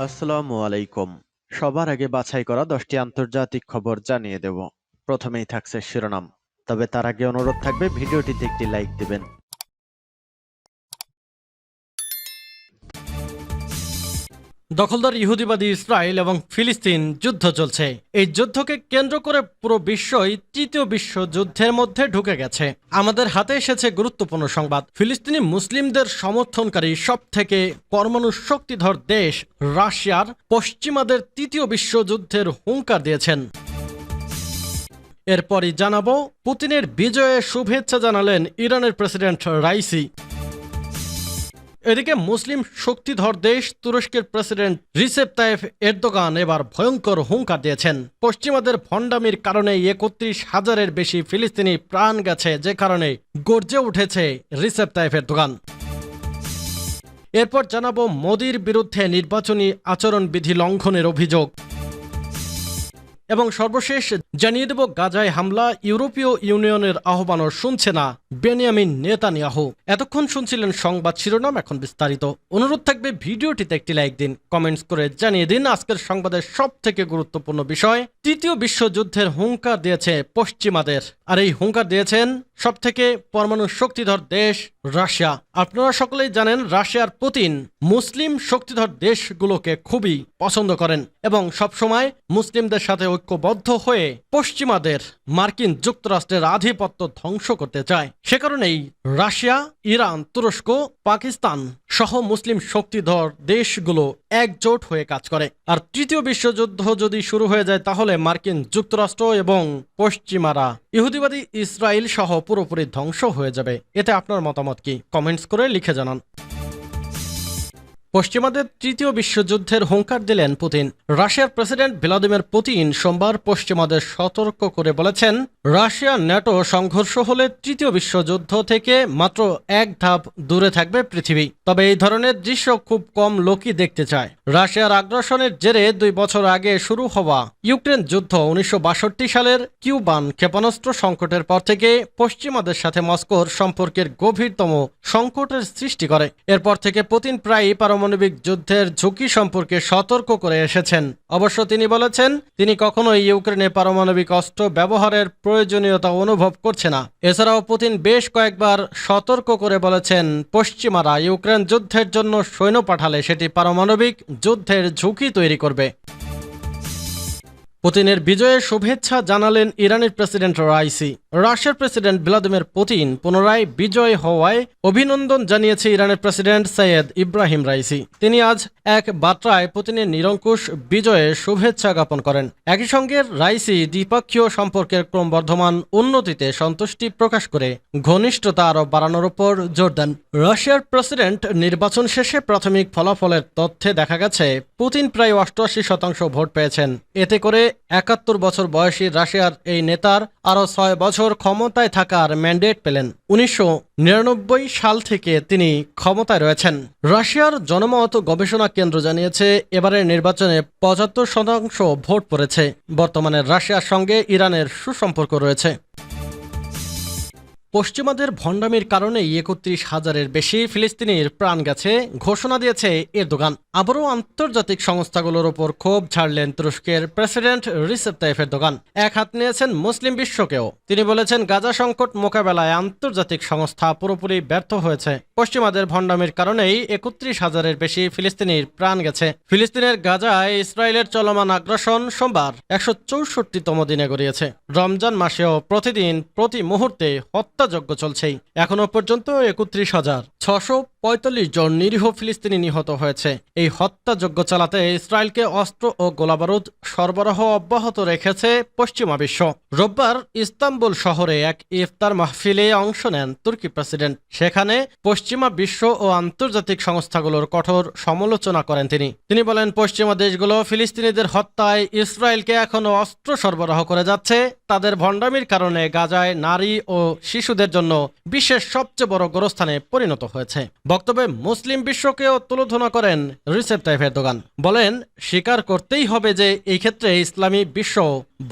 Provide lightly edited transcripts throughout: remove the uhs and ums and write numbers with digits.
আসসালামু আলাইকুম। সবার আগে বাছাই করা 10টি আন্তর্জাতিক খবর জানিয়ে দেব। প্রথমেই থাকছে শিরোনাম। তবে তার আগে অনুরোধ থাকবে ভিডিওটিতে একটি লাইক দিবেন। দখলদার ইহুদিবাদী ইসরায়েল এবং ফিলিস্তিন যুদ্ধ চলছে। এই যুদ্ধকে কেন্দ্র করে পুরো বিশ্বই তৃতীয় বিশ্বযুদ্ধের মধ্যে ঢুকে গেছে। আমাদের হাতে এসেছে গুরুত্বপূর্ণ সংবাদ। ফিলিস্তিনি মুসলিমদের সমর্থনকারী সবথেকে পরমাণু শক্তিধর দেশ রাশিয়ার পশ্চিমাদের তৃতীয় বিশ্বযুদ্ধের হুঙ্কার দিয়েছেন। এরপরই জানাবো, পুতিনের বিজয়ে শুভেচ্ছা জানালেন ইরানের প্রেসিডেন্ট রাইসি। এদিকে মুসলিম শক্তিধর দেশ তুরস্কের প্রেসিডেন্ট রিসেপ তাইয়েপ এরদোগান এবার ভয়ঙ্কর হুঙ্কার দিয়েছেন। পশ্চিমাদের ভণ্ডামির কারণে ৩১,০০০-এর বেশি ফিলিস্তিনি প্রাণ গেছে, যে কারণে গর্জে উঠেছে রিসেপ তাইয়েপ এরদোগান। এরপর জানাবো মোদির বিরুদ্ধে নির্বাচনী আচরণবিধি লঙ্ঘনের অভিযোগ। এবং সর্বশেষ জানিয়ে দেব, গাজায় হামলা, ইউরোপীয় ইউনিয়নের আহ্বানও শুনছে না বেনিয়ামিন নেতানিয়াহু। এতক্ষণ শুনছিলেন সংবাদ শিরোনাম, এখন বিস্তারিত। অনুরোধ থাকবে ভিডিওটিতে একটি লাইক দিন, কমেন্টস করে জানিয়ে দিন আজকের সংবাদের সব থেকে গুরুত্বপূর্ণ বিষয়। তৃতীয় বিশ্বযুদ্ধের হুঙ্কার দিয়েছে পশ্চিমাদের, আর এই হুঙ্কার দিয়েছেন সব থেকে পরমাণু শক্তিধর দেশ রাশিয়া। আপনারা সকলেই জানেন, রাশিয়ার পুতিন মুসলিম শক্তিধর দেশগুলোকে খুবই পছন্দ করেন এবং সবসময় মুসলিমদের সাথে ঐক্যবদ্ধ হয়ে পশ্চিমাদের মার্কিন যুক্তরাষ্ট্রের আধিপত্য ধ্বংস করতে চায়। সে কারণেই রাশিয়া, ইরান, তুরস্ক, পাকিস্তান সহ মুসলিম শক্তিধর দেশগুলো একজোট হয়ে কাজ করে। আর তৃতীয় বিশ্বযুদ্ধ যদি শুরু হয়ে যায়, তাহলে মার্কিন যুক্তরাষ্ট্র এবং পশ্চিমারা ইহুদিবাদী ইসরায়েল সহ পুরোপুরি ধ্বংস হয়ে যাবে। এতে আপনার মতামত কি? কমেন্টস করে লিখে জানান। পশ্চিমাদের তৃতীয় বিশ্বযুদ্ধের হুঙ্কার দিলেন পুতিন। রাশিয়ার প্রেসিডেন্ট ভ্লাদিমির পুতিন সোমবার পশ্চিমাদের সতর্ক করে বলেছেন, রাশিয়া ন্যাটো সংঘর্ষ হলে তৃতীয় বিশ্বযুদ্ধ থেকে মাত্র এক ধাপ দূরে থাকবে পৃথিবী। তবে এই ধরনের দৃশ্য খুব কম লোকই দেখতে চায়। রাশিয়ার আগ্রাসনের জেরে 2 বছর আগে শুরু হওয়া ইউক্রেন যুদ্ধ, 1962 সালের কিউবান ক্ষেপণাস্ত্র সংকটের পর থেকে পশ্চিমাদের সাথে মস্কোর সম্পর্কের গভীরতম সংকটের সৃষ্টি করে। এরপর থেকে পুতিন প্রায়ই পারমাণবিক যুদ্ধের ঝুঁকি সম্পর্কে সতর্ক করে এসেছেন। অবশ্য তিনি বলেছেন, তিনি কখনোই ইউক্রেনে পারমাণবিক অস্ত্র ব্যবহারের প্রয়োজনীয়তা অনুভব করছে না। এছাড়াও পুতিন বেশ কয়েকবার সতর্ক করে বলেছেন, পশ্চিমারা ইউক্রেন যুদ্ধের জন্য সৈন্য পাঠালে সেটি পারমাণবিক যুদ্ধের ঝুঁকি তৈরি করবে। পুতিনের বিজয়ে শুভেচ্ছা জানালেন ইরানের প্রেসিডেন্ট রাইসি। রাশিয়ার প্রেসিডেন্ট ভ্লাদিমির পুতিন পুনরায় বিজয় হওয়ায় অভিনন্দন জানিয়েছে ইরানের প্রেসিডেন্ট সৈয়দ ইব্রাহিম রাইসি। তিনি আজ এক বার্তায় পুতিনের নিরঙ্কুশ বিজয়ে শুভেচ্ছা জ্ঞাপন করেন। একই সঙ্গে রাইসি দ্বিপক্ষীয় সম্পর্কের ক্রমবর্ধমান উন্নতিতে সন্তুষ্টি প্রকাশ করে ঘনিষ্ঠতা আরও বাড়ানোর উপর জোর দেন। রাশিয়ার প্রেসিডেন্ট নির্বাচন শেষে প্রাথমিক ফলাফলের তথ্যে দেখা গেছে, পুতিন প্রায় 88% ভোট পেয়েছেন। এতে করে 71 বছর বয়সী রাশিয়ার এই নেতার আরও 6 বছর ক্ষমতায় থাকার ম্যান্ডেট পেলেন। 1999 সাল থেকে তিনি ক্ষমতায় রয়েছেন। রাশিয়ার জনমত গবেষণা কেন্দ্র জানিয়েছে, এবারের নির্বাচনে 75% ভোট পড়েছে। বর্তমানে রাশিয়ার সঙ্গে ইরানের সুসম্পর্ক রয়েছে। পশ্চিমাদের ভণ্ডামির কারণে ৩১,০০০-এর বেশি ফিলিস্তিনির প্রাণ গেছে ঘোষণা দিয়েছে এরদোগান। আবারও আন্তর্জাতিক সংস্থাগুলোর ওপর ক্ষোভ ঝাড়লেন তুরস্কের প্রেসিডেন্ট রিসেপ তাইয়েপ এরদোগান। এক হাত নিয়েছেন মুসলিম বিশ্বকেও। তিনি বলেছেন, গাজা সংকট মোকাবেলায় আন্তর্জাতিক সংস্থা পুরোপুরি ব্যর্থ হয়েছে। পশ্চিমাদের ভণ্ডামির কারণেই ৩১,০০০-এর বেশি ফিলিস্তিনির প্রাণ গেছে। ফিলিস্তিনের গাজায় ইসরায়েলের চলমান আগ্রাসন সোমবার ১৬৪তম দিনে গড়িয়েছে। রমজান মাসেও প্রতিদিন প্রতি মুহূর্তে হত্যাযজ্ঞ চলছেই। এখনো পর্যন্ত ৩১,৬৪৫ জন নিরীহ ফিলিস্তিনি নিহত হয়েছে। এই হত্যাযজ্ঞ চালাতে ইসরায়েলকে অস্ত্র ও গোলাবারুদ সরবরাহ অব্যাহত রেখেছে পশ্চিমা বিশ্ব। রোববার ইস্তাম্বুল শহরে এক ইফতার মাহফিলে অংশ নেন তুর্কি প্রেসিডেন্ট। সেখানে পশ্চিমা বিশ্ব ও আন্তর্জাতিক সংস্থাগুলোর কঠোর সমালোচনা করেন তিনি বলেন, পশ্চিমা দেশগুলো ফিলিস্তিনিদের হত্যায় ইসরায়েলকে এখনো অস্ত্র সরবরাহ করে যাচ্ছে। তাদের ভণ্ডামির কারণে গাজায় নারী ও শিশু শিশুদের জন্য বিশ্বের সবচেয়ে বড় গোরস্থানে পরিণত হয়েছে। বক্তব্যে মুসলিম বিশ্বকেও তুলোধনা করেন রিসেপ তাইপ এরদোগান। বলেন, স্বীকার করতেই হবে যে এই ক্ষেত্রে ইসলামী বিশ্ব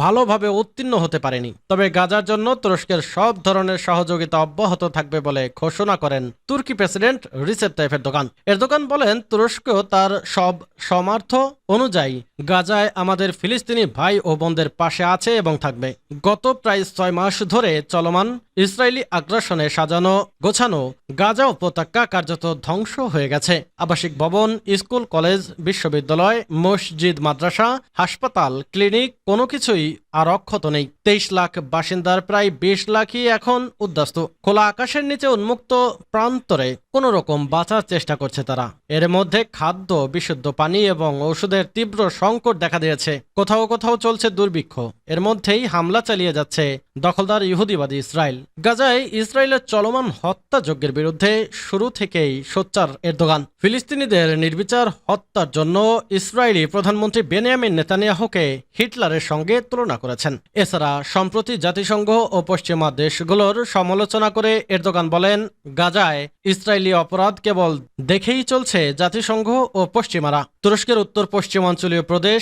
ভালোভাবে উত্তীর্ণ হতে পারেনি। তবে গাজার জন্য তুরস্কের সব ধরনের সহযোগিতা অব্যাহত থাকবে বলে ঘোষণা করেন তুর্কি president Recep Tayyip Erdogan. Erdogan বলেন, তুরস্ক তার সব সামর্থ্য অনুযায়ী গাজায় আমাদের ফিলিস্তিনি ভাই ও বোনদের পাশে আছে এবং থাকবে। গত প্রায় 6 মাস ধরে চলমান ইসরায়েলি আগ্রাসনে সাজানো গোছানো গাজা উপত্যকা কার্যত ধ্বংস হয়ে গেছে। আবাসিক ভবন, স্কুল, কলেজ, বিশ্ববিদ্যালয়, মসজিদ, মাদ্রাসা, হাসপাতাল, ক্লিনিক কোনো কিছুই আর অক্ষত নেই। 23 লাখ বাসিন্দার প্রায় 20 লাখই এখন উদ্বাস্তু। খোলা আকাশের নিচে উন্মুক্ত প্রান্তরে কোন রকম বাঁচার চেষ্টা করছে তারা। এর মধ্যে খাদ্য, বিশুদ্ধ পানি এবং ওষুধের তীব্র সংকট দেখা দিয়েছে। কোথাও কোথাও চলছে দুর্ভিক্ষ। এর মধ্যেই হামলা চালিয়ে যাচ্ছে দখলদার ইহুদিবাদী ইসরায়েল। গাজায় ইসরায়েলের চলমান হত্যাযজ্ঞের বিরুদ্ধে শুরু থেকেই সোচ্চার এরদোগান। ফিলিস্তিনিদের নির্বিচার হত্যার জন্য ইসরায়েলি প্রধানমন্ত্রী বেনিয়ামিন নেতানিয়াহুকে হিটলারের সঙ্গে তুলনা করেছেন। এছাড়া সম্প্রতি জাতিসংঘ ও পশ্চিমা দেশগুলোর সমালোচনা করে এরদোগান বলেন, গাজায় ইসরায়েলি অপরাধ কেবল দেখেই চলছে জাতিসংঘ ও পশ্চিমারা। তুরস্কের উত্তর পশ্চিমাঞ্চলীয় প্রদেশ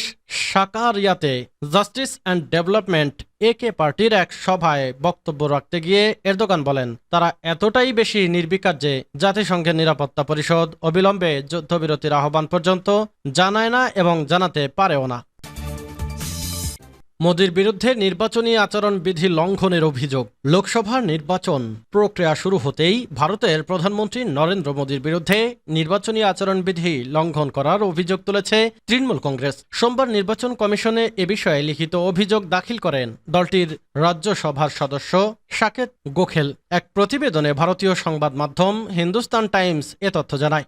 সাকারিয়াতে জাস্টিস অ্যান্ড ডেভেলপমেন্ট একে পার্টির এক সভায় বক্তব্য রাখতে গিয়ে এরদোগান বলেন, তারা এতটাই বেশি নির্বিকার যে জাতিসংঘের নিরাপত্তা পরিষদ অবিলম্বে যুদ্ধবিরতির আহ্বান পর্যন্ত জানায় না এবং জানাতে পারেও না। মোদির বিরুদ্ধে নির্বাচনী আচরণবিধি লঙ্ঘনের অভিযোগ। লোকসভার নির্বাচন প্রক্রিয়া শুরু হতেই ভারতের প্রধানমন্ত্রী নরেন্দ্র মোদির বিরুদ্ধে নির্বাচনী আচরণবিধি লঙ্ঘন করার অভিযোগ তুলেছে তৃণমূল কংগ্রেস। সোমবার নির্বাচন কমিশনে এ বিষয়ে লিখিত অভিযোগ দাখিল করেন দলটির রাজ্যসভার সদস্য সাকেত গোখেল। এক প্রতিবেদনে ভারতীয় সংবাদ মাধ্যম হিন্দুস্তান টাইমস এ তথ্য জানায়।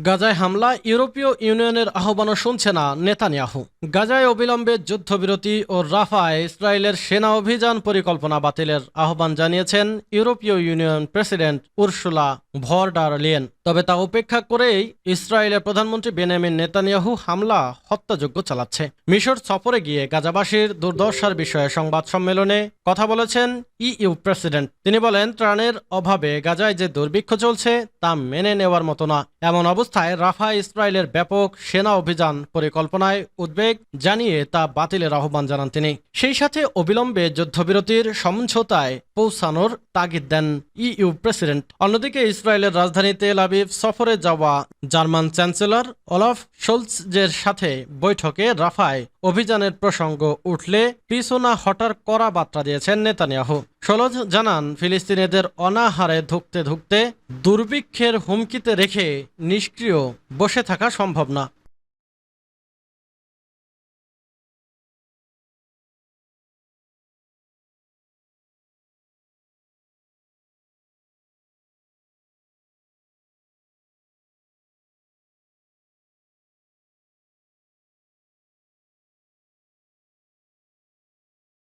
গাজায় হামলা, ইউরোপীয় ইউনিয়নের আহ্বানও শুনছে না নেতানিয়াহু। গাজায় অবিলম্বে যুদ্ধবিরতি ও রাফায় ইসরায়েলের সেনা অভিযান পরিকল্পনা বাতিলের আহ্বান জানিয়েছেন ইউরোপীয় ইউনিয়ন প্রেসিডেন্ট উরসুলা ভর ডার লেয়েন। তবে তা উপেক্ষা করেই ইসরায়েলের প্রধানমন্ত্রী বেনিয়ামিন নেতানিয়াহু হামলা হত্যাযজ্ঞ চালাচ্ছে। মিশর সফরে গিয়ে গাজাবাসীর দুর্দশার বিষয়ে সংবাদ সম্মেলনে কথা বলেছেন ইইউ প্রেসিডেন্ট। তিনি বলেন, ত্রাণের অভাবে গাজায় যে দুর্ভিক্ষ চলছে তা মেনে নেওয়ার মতো না। এমন অবস্থায় রাফায় ইসরায়েলের ব্যাপক সেনা অভিযান পরিকল্পনায় উদ্বেগ জানিয়ে তা বাতিলের আহ্বান জানান তিনি। সেই সাথে অবিলম্বে যুদ্ধবিরতির সমঝোতায় পৌঁছানোর তাগিদ দেন ইইউ প্রেসিডেন্ট। অন্যদিকে ইসরায়েলের রাজধানী তেল আবিব সফরে যাওয়া জার্মান চ্যান্সেলর ওলাফ শোলৎজের সাথে বৈঠকে রাফায় অভিযানের প্রসঙ্গ উঠলে পিছু না হটার কড়া বার্তা দিয়েছেন নেতানিয়াহু। শোলৎজ জানান, ফিলিস্তিনিদের অনাহারে ধুঁকতে ধুঁকতে দুর্ভিক্ষের হুমকিতে রেখে নিষ্ক্রিয় বসে থাকা সম্ভব না।